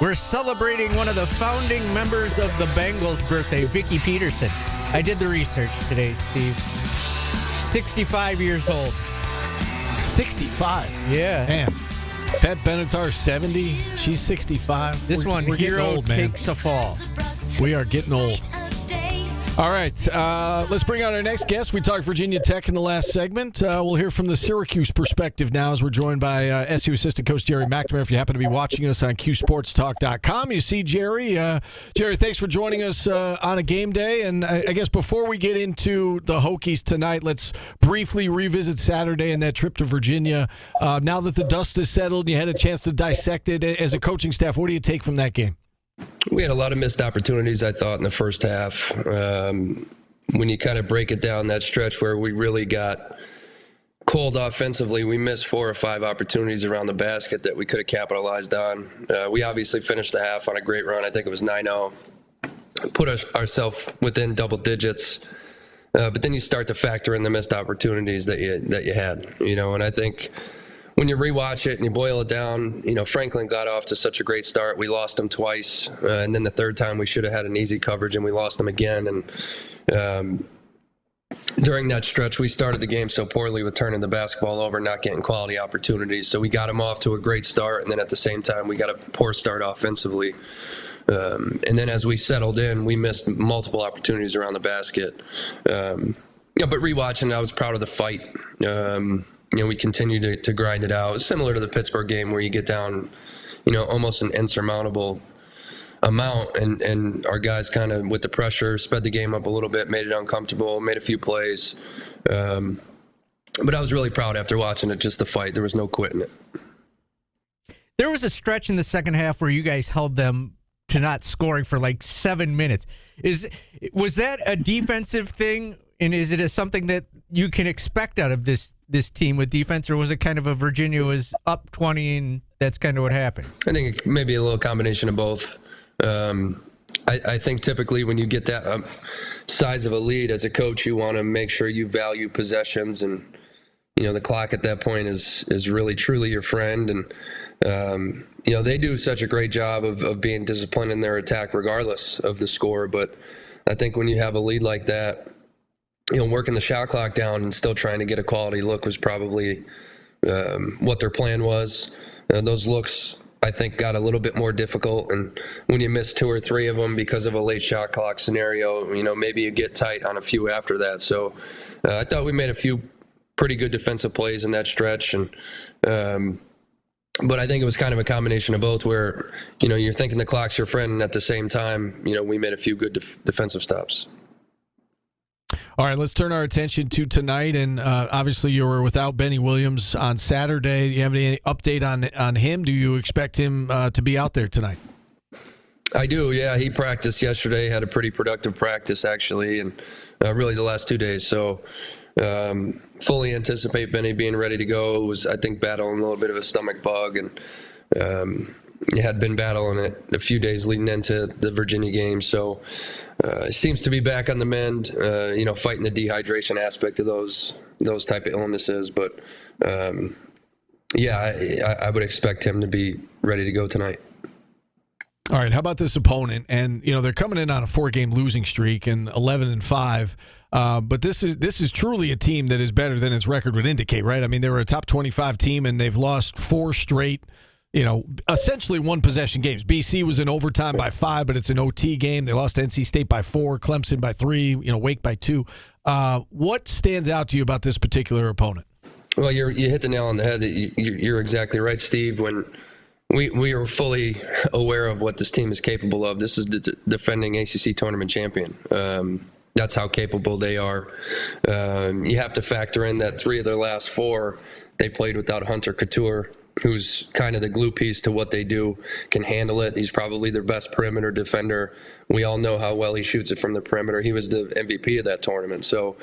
We're celebrating one of the founding members of the Bengals' birthday, Vicky Peterson. I did the research today, Steve. 65 years old. 65? Yeah. Man. Pat Benatar, 70. She's 65. We're getting old, man. Takes a fall. We are getting old. All right, let's bring out our next guest. We talked Virginia Tech in the last segment. We'll hear from the Syracuse perspective now as we're joined by SU assistant coach Gerry McNamara. If you happen to be watching us on QSportsTalk.com, you see Gerry. Gerry, thanks for joining us on a game day. And I guess before we get into the Hokies tonight, let's briefly revisit Saturday and that trip to Virginia. Now that the dust is settled and you had a chance to dissect it as a coaching staff, what do you take from that game? We had a lot of missed opportunities, I thought, in the first half. When you kind of break it down, that stretch where we really got cold offensively, we missed 4 or 5 opportunities around the basket that we could have capitalized on. We obviously finished the half on a great run. I think it was 9-0. Put ourselves within double digits. But then you start to factor in the missed opportunities that you had. And I think when you rewatch it and you boil it down, Franklin got off to such a great start. We lost him twice. And then the third time we should have had an easy coverage and we lost him again. And during that stretch, we started the game so poorly with turning the basketball over, not getting quality opportunities. So we got him off to a great start. And then at the same time, we got a poor start offensively. And then as we settled in, we missed multiple opportunities around the basket. But rewatching, I was proud of the fight. We continue to grind it out. It's similar to the Pittsburgh game where you get down, almost an insurmountable amount, and our guys kind of, with the pressure, sped the game up a little bit, made it uncomfortable, made a few plays. But I was really proud after watching it, just the fight. There was no quitting it. There was a stretch in the second half where you guys held them to not scoring for like 7 minutes. Was that a defensive thing, and is it something that you can expect out of this team with defense, or was it kind of a Virginia was up 20 and that's kind of what happened? I think it may be a little combination of both. I think typically when you get that size of a lead as a coach, you want to make sure you value possessions, and the clock at that point is really truly your friend. And they do such a great job of being disciplined in their attack regardless of the score. But I think when you have a lead like that, working the shot clock down and still trying to get a quality look was probably what their plan was. Those looks, I think, got a little bit more difficult. And when you miss 2 or 3 of them because of a late shot clock scenario, maybe you get tight on a few after that. So I thought we made a few pretty good defensive plays in that stretch. And but I think it was kind of a combination of both where, you're thinking the clock's your friend, and at the same time, we made a few good defensive stops. All right, let's turn our attention to tonight. And obviously you were without Benny Williams on Saturday. Do you have any update on him? Do you expect him to be out there tonight? I do, yeah. He practiced yesterday, had a pretty productive practice, actually, and really the last 2 days. So fully anticipate Benny being ready to go. Was, I think, battling a little bit of a stomach bug, and he had been battling it a few days leading into the Virginia game. So seems to be back on the mend, fighting the dehydration aspect of those type of illnesses. But, I would expect him to be ready to go tonight. All right, how about this opponent? And, they're coming in on a 4-game losing streak and 11-5. But this is truly a team that is better than its record would indicate, right? I mean, they were a top 25 team, and they've lost 4 straight essentially one-possession games. BC was in overtime by 5, but it's an OT game. They lost to NC State by 4, Clemson by 3, Wake by 2. What stands out to you about this particular opponent? Well, you hit the nail on the head. You're exactly right, Steve. When we are fully aware of what this team is capable of. This is the defending ACC tournament champion. That's how capable they are. You have to factor in that 3 of their last 4, they played without Hunter Couture, who's kind of the glue piece to what they do, can handle it. He's probably their best perimeter defender. We all know how well he shoots it from the perimeter. He was the MVP of that tournament. So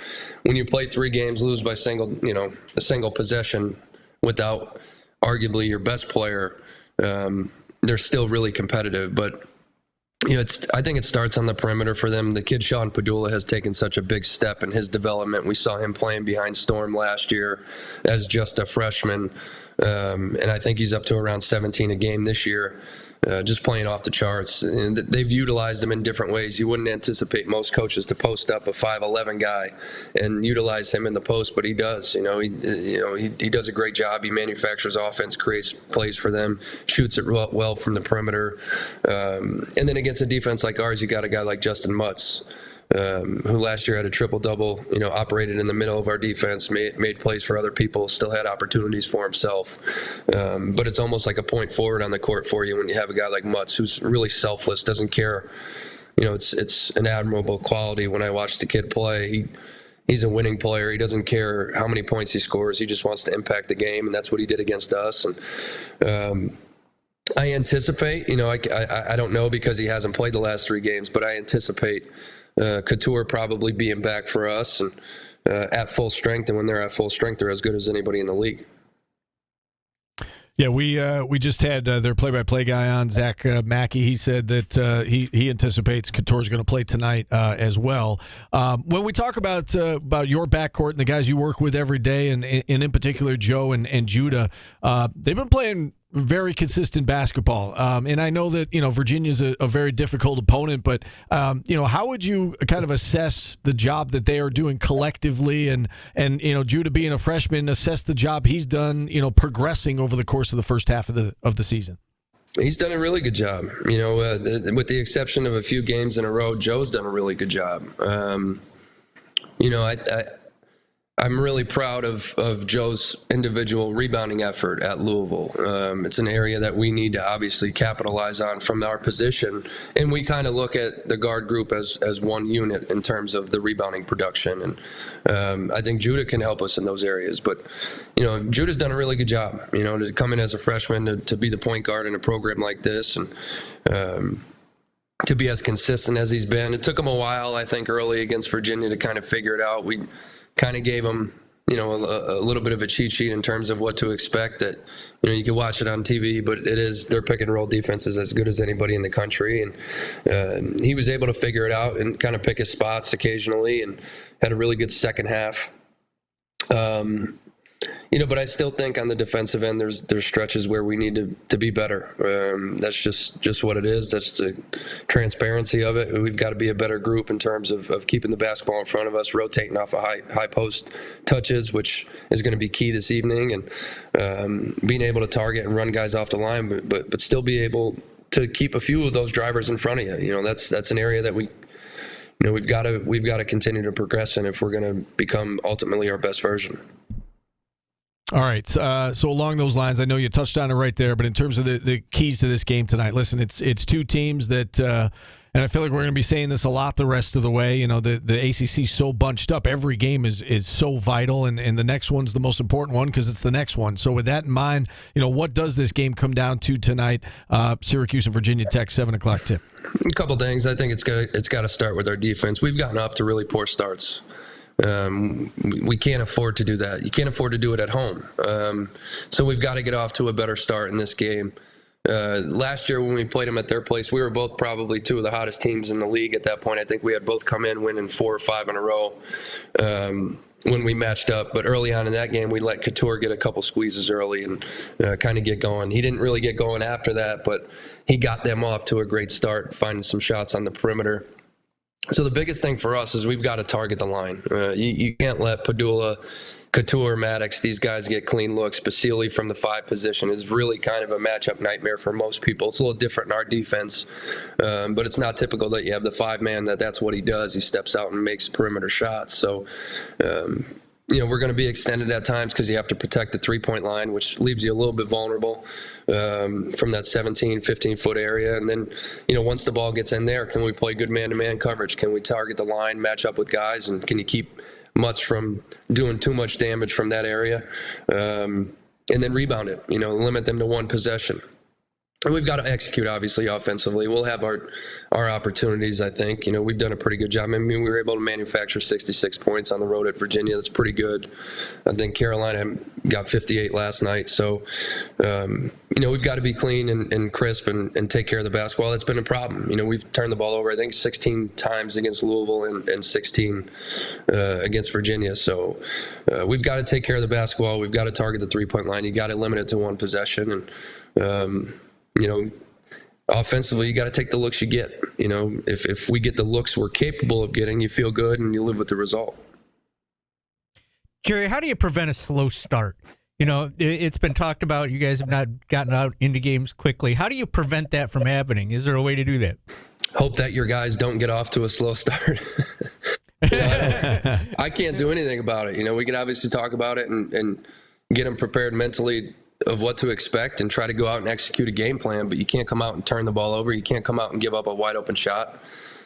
when you play 3 games, lose by a single possession without arguably your best player, they're still really competitive. But I think it starts on the perimeter for them. The kid Sean Padula has taken such a big step in his development. We saw him playing behind Storm last year as just a freshman. And I think he's up to around 17 a game this year. just playing off the charts. And they've utilized him in different ways. You wouldn't anticipate most coaches to post up a 5'11" guy and utilize him in the post, but he does. He does a great job. He manufactures offense, creates plays for them, shoots it well from the perimeter. And then against a defense like ours, you got a guy like Justin Mutz, who last year had a triple-double, operated in the middle of our defense, made plays for other people, still had opportunities for himself. But it's almost like a point forward on the court for you when you have a guy like Mutz, who's really selfless, doesn't care. It's an admirable quality when I watch the kid play. He's a winning player. He doesn't care how many points he scores. He just wants to impact the game, and that's what he did against us. And I anticipate, I don't know because he hasn't played the last 3 games, but I anticipate Couture probably being back for us and at full strength. And when they're at full strength, they're as good as anybody in the league. Yeah, we just had their play-by-play guy on, Zach Mackey. He said that he anticipates Couture's going to play tonight as well. When we talk about your backcourt and the guys you work with every day, and in particular Joe and Judah, they've been playing very consistent basketball. And I know that, Virginia's a very difficult opponent, but, how would you kind of assess the job that they are doing collectively and Judah being a freshman, assess the job he's done, progressing over the course of the first half of the season? He's done a really good job. With the exception of a few games in a row, Joe's done a really good job. I'm really proud of Joe's individual rebounding effort at Louisville. It's an area that we need to obviously capitalize on from our position. And we kind of look at the guard group as one unit in terms of the rebounding production. And I think Judah can help us in those areas. But, Judah's done a really good job, to come in as a freshman, to be the point guard in a program like this. And, to be as consistent as he's been. It took him a while, I think, early against Virginia to kind of figure it out. We kind of gave him, a little bit of a cheat sheet in terms of what to expect. That, you can watch it on TV, but their pick and roll defense is as good as anybody in the country. And he was able to figure it out and kind of pick his spots occasionally and had a really good second half. But I still think on the defensive end, there's stretches where we need to be better. That's just what it is. That's the transparency of it. We've got to be a better group in terms of keeping the basketball in front of us, rotating off of high post touches, which is going to be key this evening, and being able to target and run guys off the line, but still be able to keep a few of those drivers in front of you. That's an area that we've got to continue to progress in if we're going to become ultimately our best version. All right. So along those lines, I know you touched on it right there, but in terms of the keys to this game tonight, listen, it's 2 teams that, and I feel like we're going to be saying this a lot the rest of the way. The ACC's so bunched up. Every game is so vital, and the next one's the most important one because it's the next one. So with that in mind, what does this game come down to tonight? Syracuse and Virginia Tech, 7:00 tip. A couple things. I think it's got to start with our defense. We've gotten off to really poor starts. We can't afford to do that. You can't afford to do it at home. So we've got to get off to a better start in this game. Last year when we played them at their place, we were both probably 2 of the hottest teams in the league at that point. I think we had both come in winning 4 or 5 in a row when we matched up. But early on in that game, we let Couture get a couple squeezes early and kind of get going. He didn't really get going after that, but he got them off to a great start, finding some shots on the perimeter. So the biggest thing for us is we've got to target the line. You can't let Padula, Couture, Maddox, these guys get clean looks. Basile from the 5 position is really kind of a matchup nightmare for most people. It's a little different in our defense, but it's not typical that you have the 5-man that's what he does. He steps out and makes perimeter shots. So, we're going to be extended at times because you have to protect the 3-point line, which leaves you a little bit vulnerable from that 17, 15-foot area. And then, once the ball gets in there, can we play good man-to-man coverage? Can we target the line, match up with guys, and can you keep Mutz from doing too much damage from that area? And then rebound it, limit them to 1 possession. And we've got to execute, obviously, offensively. We'll have our opportunities, I think. We've done a pretty good job. I mean, we were able to manufacture 66 points on the road at Virginia. That's pretty good. I think Carolina got 58 last night. So, we've got to be clean and crisp and take care of the basketball. That's been a problem. We've turned the ball over, I think, 16 times against Louisville and 16 against Virginia. So we've got to take care of the basketball. We've got to target the 3-point line. You got to limit it to 1 possession. And, offensively, you got to take the looks you get. You know, if we get the looks we're capable of getting, you feel good and you live with the result. Gerry, how do you prevent a slow start? You know, it's been talked about. You guys have not gotten out into games quickly. How do you prevent that from happening? Is there a way to do that? Hope that your guys don't get off to a slow start. I can't do anything about it. You know, we can obviously talk about it and get them prepared mentally of what to expect and try to go out and execute a game plan, but you can't come out and turn the ball over. You can't come out and give up a wide open shot.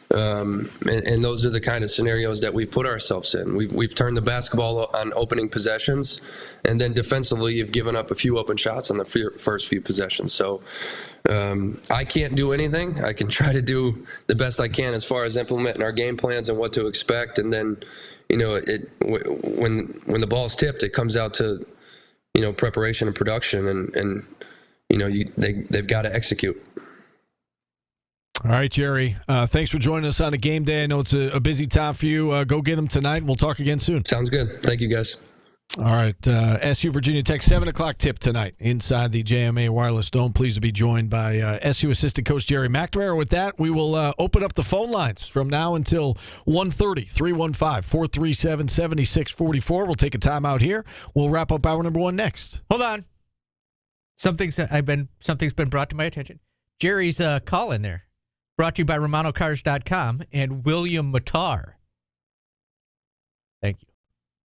And those are the kind of scenarios that we've put ourselves in. We've turned the basketball on opening possessions, and then defensively you've given up a few open shots on the first few possessions. So I can't do anything. I can try to do the best I can as far as implementing our game plans and what to expect. And then, you know, when the ball's tipped, it comes out to, you know, preparation and production, and you know, they've got to execute. All right, Gerry. Thanks for joining us on a game day. I know it's a busy time for you. Go get them tonight, and we'll talk again soon. Sounds good. Thank you, guys. All right, SU Virginia Tech, 7 o'clock tip tonight inside the JMA Wireless Dome. Pleased to be joined by SU assistant coach Gerry McNamara. With that, we will open up the phone lines from now until 1:30, 315-437-7644. We'll take a timeout here. We'll wrap up hour number 1 next. Hold on. Something's been brought to my attention. Gerry's call in there. Brought to you by RomanoCars.com and William Matar. Thank you.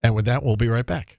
And with that, we'll be right back.